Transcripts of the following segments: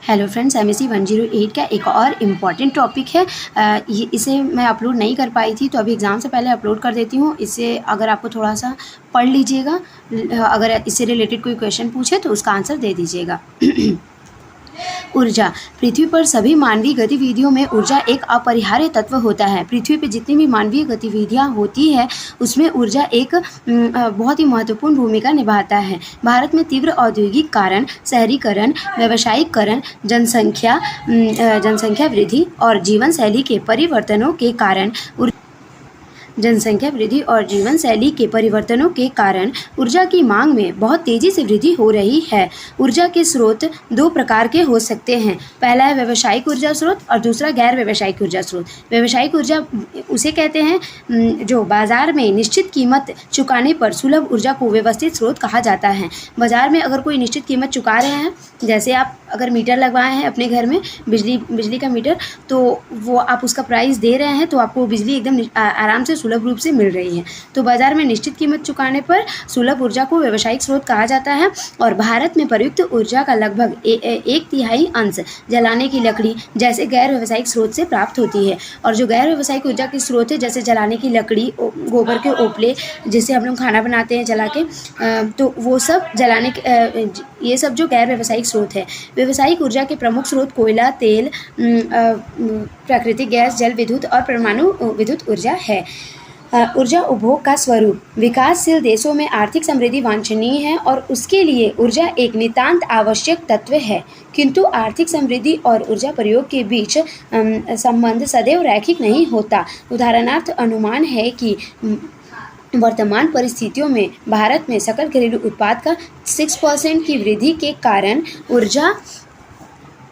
Hello friends, MSc 108 का एक और इम्पॉर्टेंट टॉपिक है। इसे मैं अपलोड नहीं कर पाई थी, तो अभी एग्ज़ाम से पहले अपलोड कर देती हूँ। इसे अगर आपको थोड़ा सा पढ़ लीजिएगा, अगर इससे रिलेटेड कोई क्वेश्चन पूछे तो उसका आंसर दे दीजिएगा। ऊर्जा। पृथ्वी पर सभी मानवीय गतिविधियों में ऊर्जा एक अपरिहार्य तत्व होता है। पृथ्वी पर जितनी भी मानवीय गतिविधियां होती है उसमें ऊर्जा एक बहुत ही महत्वपूर्ण भूमिका निभाता है। भारत में तीव्र औद्योगिक कारण, शहरीकरण, व्यावसायिकरण, जनसंख्या वृद्धि और जीवन शैली के परिवर्तनों के कारण ऊर्जा की मांग में बहुत तेज़ी से वृद्धि हो रही है। ऊर्जा के स्रोत दो प्रकार के हो सकते हैं। पहला है व्यावसायिक ऊर्जा स्रोत और दूसरा गैर व्यावसायिक ऊर्जा स्रोत। व्यावसायिक ऊर्जा उसे कहते हैं जो बाजार में निश्चित कीमत चुकाने पर सुलभ ऊर्जा को व्यवस्थित स्रोत कहा जाता है। बाजार में अगर कोई निश्चित कीमत चुका रहे हैं, जैसे आप अगर मीटर लगवाए हैं अपने घर में, बिजली का मीटर, तो वो आप उसका प्राइस दे रहे हैं तो आपको बिजली एकदम आराम से सुलभ रूप से मिल रही है। तो बाजार में निश्चित कीमत चुकाने पर सुलभ ऊर्जा को व्यावसायिक स्रोत कहा जाता है। और भारत में प्रयुक्त ऊर्जा का लगभग 1/3 अंश जलाने की लकड़ी जैसे गैर व्यावसायिक स्रोत से प्राप्त होती है। और जो गैर व्यावसायिक ऊर्जा के स्रोत है, जैसे जलाने की लकड़ी, गोबर के ओपले जिससे हम लोग खाना बनाते हैं जला के, तो वो सब ये सब जो गैर व्यावसायिक स्रोत है। व्यावसायिक ऊर्जा के प्रमुख स्रोत कोयला, तेल, प्राकृतिक गैस, जल विद्युत और परमाणु विद्युत ऊर्जा है। ऊर्जा उपभोग का स्वरूप। विकासशील देशों में आर्थिक समृद्धि वांछनीय है और उसके लिए ऊर्जा एक नितांत आवश्यक तत्व है, किंतु आर्थिक समृद्धि और ऊर्जा प्रयोग के बीच संबंध सदैव रैखिक नहीं होता। उदाहरणार्थ, अनुमान है कि वर्तमान परिस्थितियों में भारत में सकल घरेलू उत्पाद का 6% की वृद्धि के कारण ऊर्जा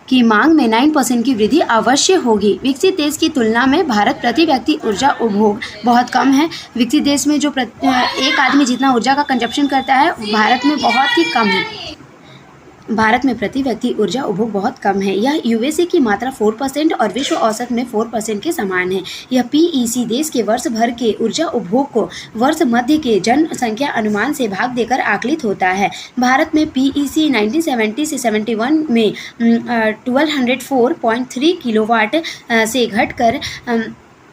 की मांग में 9% की वृद्धि अवश्य होगी। विकसित देश की तुलना में भारत प्रति व्यक्ति ऊर्जा उपभोग बहुत कम है। विकसित देश में जो एक आदमी जितना ऊर्जा का कंजप्शन करता है, भारत में बहुत ही कम है। भारत में प्रति व्यक्ति ऊर्जा उपभोग बहुत कम है। यह यूएसए की मात्रा 4% और विश्व औसत में 4% के समान है। यह पीईसी देश के वर्ष भर के ऊर्जा उपभोग को वर्ष मध्य के जनसंख्या अनुमान से भाग देकर आकलित होता है। भारत में पीईसी 1970 से 71 में 1204.3 किलोवाट से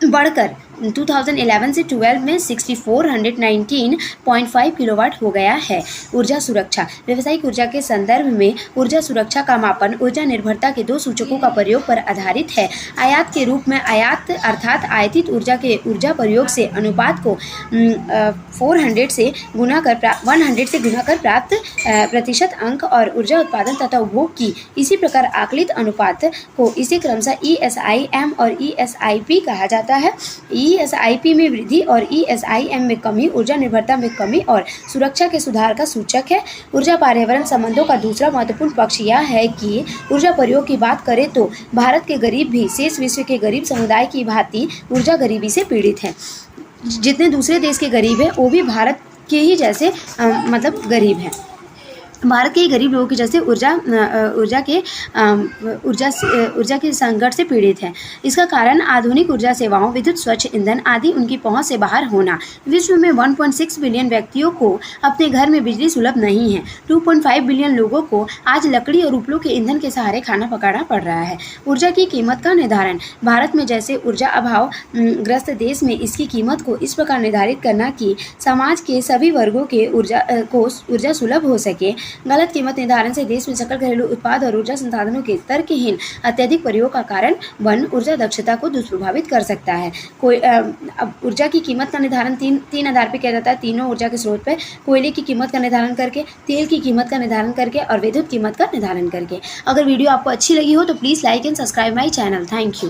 बढ़कर 2011 से 12 में 6419.5 किलोवाट हो गया है। ऊर्जा सुरक्षा। व्यावसायिक ऊर्जा के संदर्भ में ऊर्जा सुरक्षा का मापन ऊर्जा निर्भरता के दो सूचकों का प्रयोग पर आधारित है। आयात के रूप में आयात अर्थात आयातित ऊर्जा के ऊर्जा प्रयोग से अनुपात को 100 से गुना कर प्राप्त प्रतिशत अंक और ऊर्जा उत्पादन तथा उपभोग की इसी प्रकार आकलित अनुपात को इसे क्रमशः ESIM और ESIP कहा जाता है। ESIP में वृद्धि और ESIM में कमी ऊर्जा निर्भरता में कमी और सुरक्षा के सुधार का सूचक है। ऊर्जा पर्यावरण संबंधों का दूसरा महत्वपूर्ण पक्ष यह है कि ऊर्जा प्रयोग की बात करें तो भारत के गरीब भी शेष विश्व के गरीब समुदाय की भांति ऊर्जा गरीबी से पीड़ित हैं। जितने दूसरे देश के गरीब हैं वो भी भारत के ही जैसे गरीब हैं। भारत के गरीब लोगों की जैसे ऊर्जा के संकट से पीड़ित है। इसका कारण आधुनिक ऊर्जा सेवाओं, विद्युत, स्वच्छ ईंधन आदि उनकी पहुंच से बाहर होना। विश्व में 1.6 बिलियन व्यक्तियों को अपने घर में बिजली सुलभ नहीं है। 2.5 बिलियन लोगों को आज लकड़ी और उपलों के ईंधन के सहारे खाना पकाना पड़ रहा है। ऊर्जा की कीमत का निर्धारण। भारत में जैसे ऊर्जा अभाव ग्रस्त देश में इसकी कीमत को इस प्रकार निर्धारित करना कि समाज के सभी वर्गों के ऊर्जा सुलभ हो सके। गलत कीमत निर्धारण से देश में सकल घरेलू उत्पाद और ऊर्जा संसाधनों के तर्कहीन अत्यधिक प्रयोग का कारण ऊर्जा दक्षता को दुष्प्रभावित कर सकता है। अब ऊर्जा की कीमत का निर्धारण तीन आधार पर किया जाता है। तीनों ऊर्जा के स्रोत पर कोयले की कीमत का निर्धारण करके, तेल की कीमत का निर्धारण करके और विद्युत कीमत का निर्धारण करके। अगर वीडियो आपको अच्छी लगी हो तो please like and subscribe my channel. Thank you.